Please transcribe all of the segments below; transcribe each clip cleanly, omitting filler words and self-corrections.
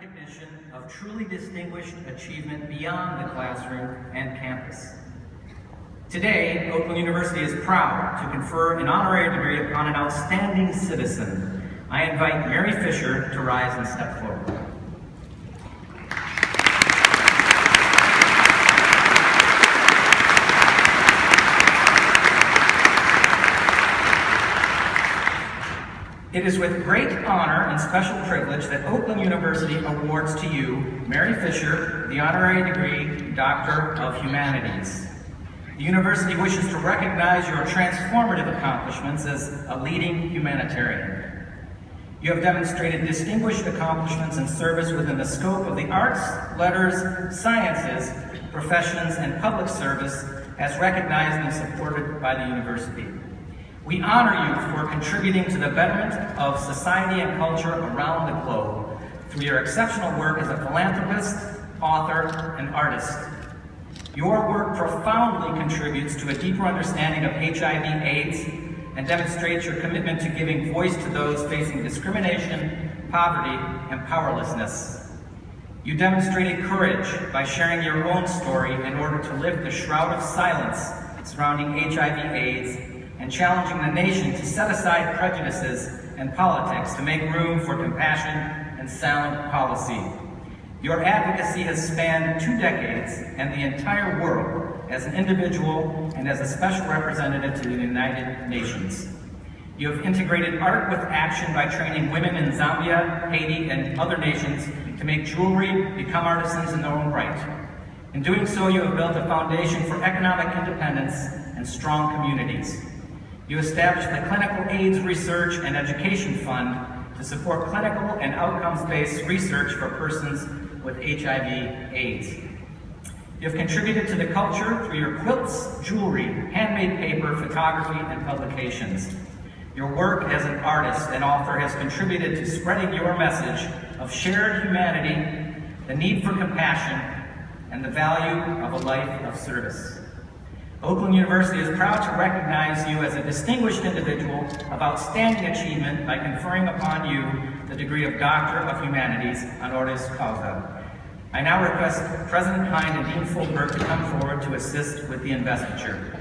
recognition of truly distinguished achievement beyond the classroom and campus. Today, Oakland University is proud to confer an honorary degree upon an outstanding citizen. I invite Mary Fisher to rise and step forward. It is with great honor and special privilege that Oakland University awards to you, Mary Fisher, the honorary degree, Doctor of Humanities. The university wishes to recognize your transformative accomplishments as a leading humanitarian. You have demonstrated distinguished accomplishments and service within the scope of the arts, letters, sciences, professions, and public service as recognized and supported by the university. We honor you for contributing to the betterment of society and culture around the globe through your exceptional work as a philanthropist, author, and artist. Your work profoundly contributes to a deeper understanding of HIV/AIDS and demonstrates your commitment to giving voice to those facing discrimination, poverty, and powerlessness. You demonstrated courage by sharing your own story in order to lift the shroud of silence surrounding HIV/AIDS and challenging the nation to set aside prejudices and politics to make room for compassion and sound policy. Your advocacy has spanned 2 decades and the entire world as an individual and as a special representative to the United Nations. You have integrated art with action by training women in Zambia, Haiti, and other nations to make jewelry, become artisans in their own right. In doing so, you have built a foundation for economic independence and strong communities. You established the Clinical AIDS Research and Education Fund to support clinical and outcomes-based research for persons with HIV/AIDS. You have contributed to the culture through your quilts, jewelry, handmade paper, photography, and publications. Your work as an artist and author has contributed to spreading your message of shared humanity, the need for compassion, and the value of a life of service. Oakland University is proud to recognize you as a distinguished individual of outstanding achievement by conferring upon you the degree of Doctor of Humanities honoris causa. I now request President Hine and Dean Fulberg to come forward to assist with the investiture.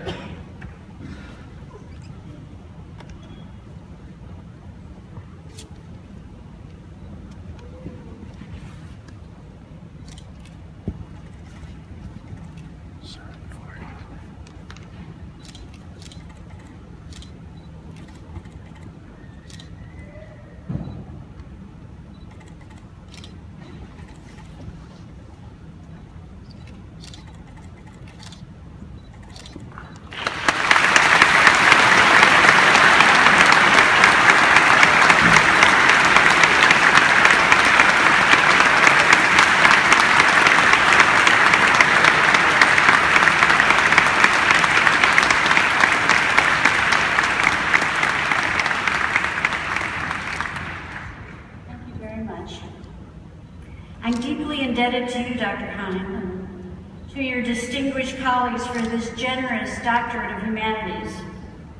I'm deeply indebted to you, Dr. Hahnemann, to your distinguished colleagues for this generous Doctorate of Humanities.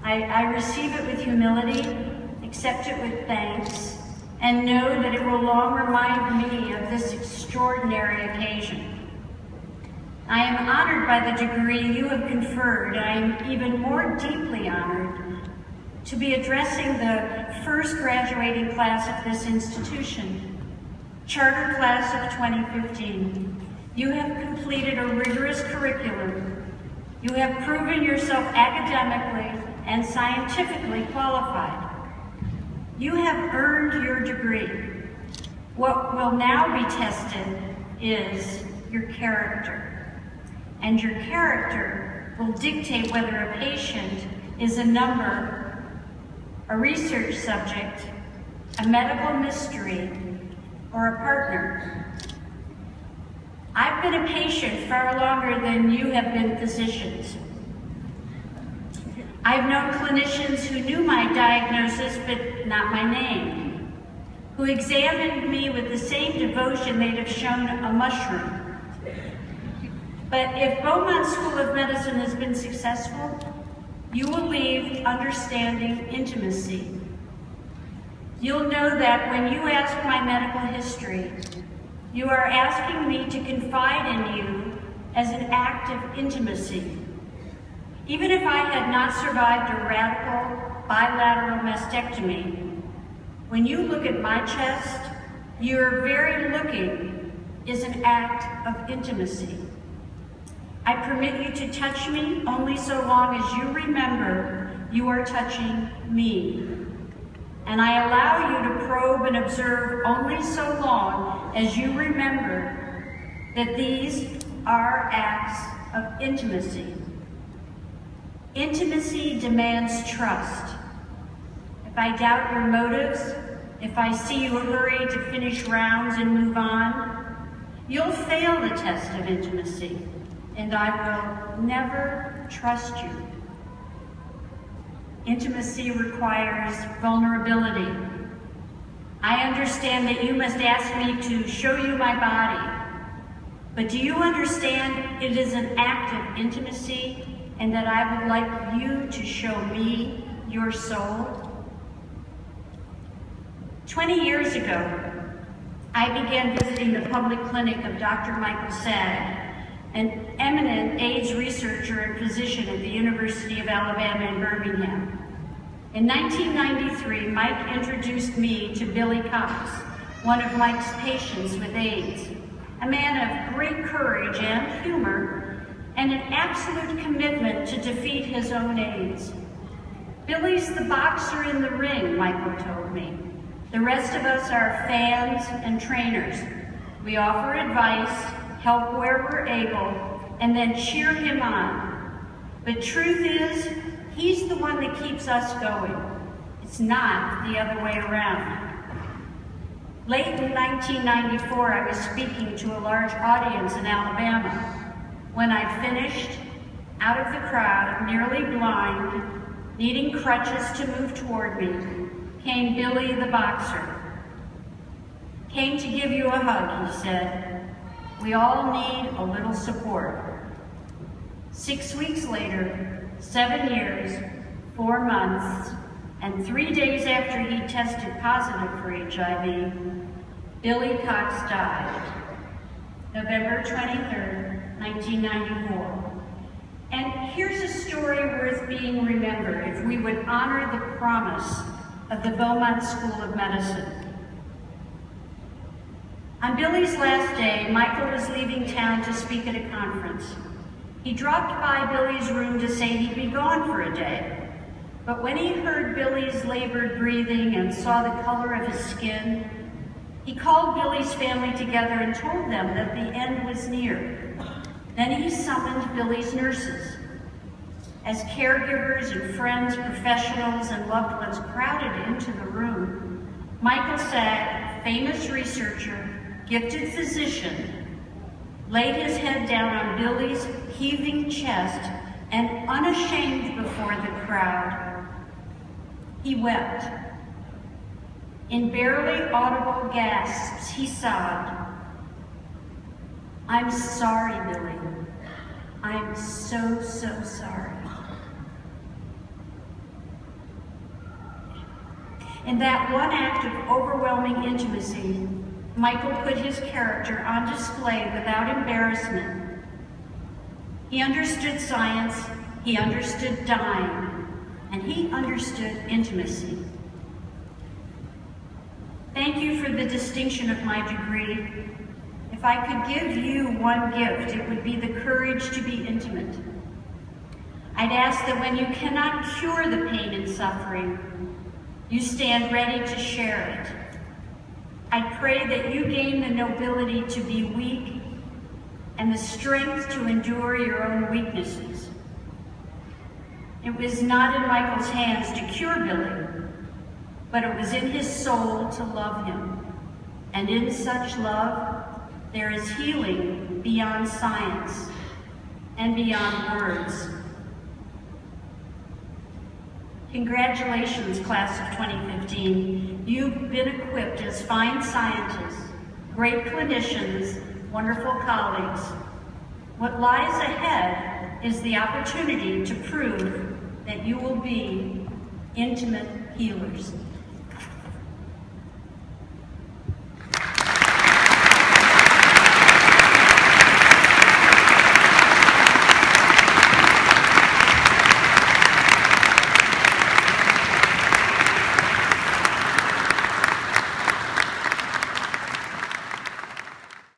I receive it with humility, accept it with thanks, and know that it will long remind me of this extraordinary occasion. I am honored by the degree you have conferred, and I am even more deeply honored to be addressing the first graduating class of this institution. Charter Class of 2015, you have completed a rigorous curriculum. You have proven yourself academically and scientifically qualified. You have earned your degree. What will now be tested is your character. And your character will dictate whether a patient is a number, a research subject, a medical mystery, or a partner. I've been a patient far longer than you have been physicians. I've known clinicians who knew my diagnosis but not my name, who examined me with the same devotion they'd have shown a mushroom. But if Beaumont School of Medicine has been successful, you will leave understanding intimacy. You'll know that when you ask my medical history, You are asking me to confide in you as an act of intimacy. Even if I had not survived a radical bilateral mastectomy, when you look at my chest, your very looking is an act of intimacy. I permit you to touch me only so long as you remember you are touching me. And I allow you to probe and observe only so long as you remember that these are acts of intimacy. Intimacy demands trust. If I doubt your motives, if I see you hurry to finish rounds and move on, you'll fail the test of intimacy, and I will never trust you. Intimacy requires vulnerability. I understand that you must ask me to show you my body, but do you understand it is an act of intimacy and that I would like you to show me your soul? 20 years ago, I began visiting the public clinic of Dr. Michael Sagg, an eminent AIDS researcher and physician at the University of Alabama in Birmingham. In 1993, Mike introduced me to Billy Cox, one of Mike's patients with AIDS, a man of great courage and humor, and an absolute commitment to defeat his own AIDS. Billy's the boxer in the ring, Michael told me. The rest of us are fans and trainers. We offer advice, help where we're able, and then cheer him on. But truth is, he's the one that keeps us going. It's not the other way around. Late in 1994, I was speaking to a large audience in Alabama. When I finished, out of the crowd, nearly blind, needing crutches to move toward me, came Billy the boxer. Came to give you a hug, he said. We all need a little support. 6 weeks later, 7 years, 4 months, and 3 days after he tested positive for HIV, Billy Cox died. November 23rd, 1994. And here's a story worth being remembered if we would honor the promise of the Beaumont School of Medicine. On Billy's last day, Michael was leaving town to speak at a conference. He dropped by Billy's room to say he'd be gone for a day. But when he heard Billy's labored breathing and saw the color of his skin, he called Billy's family together and told them that the end was near. Then he summoned Billy's nurses. As caregivers and friends, professionals, and loved ones crowded into the room, Michael Sagg, famous researcher, gifted physician, laid his head down on Billy's heaving chest and, unashamed before the crowd, he wept. In barely audible gasps, he sobbed, "I'm sorry, Billy. I'm so, so sorry." In that one act of overwhelming intimacy, Michael put his character on display without embarrassment. He understood science, he understood dying, and he understood intimacy. Thank you for the distinction of my degree. If I could give you one gift, it would be the courage to be intimate. I'd ask that when you cannot cure the pain and suffering, you stand ready to share it. I pray that you gain the nobility to be weak and the strength to endure your own weaknesses. It was not in Michael's hands to cure Billy, but it was in his soul to love him. And in such love, there is healing beyond science and beyond words. Congratulations, class of 2015. You've been equipped as fine scientists, great clinicians, wonderful colleagues. What lies ahead is the opportunity to prove that you will be intimate healers.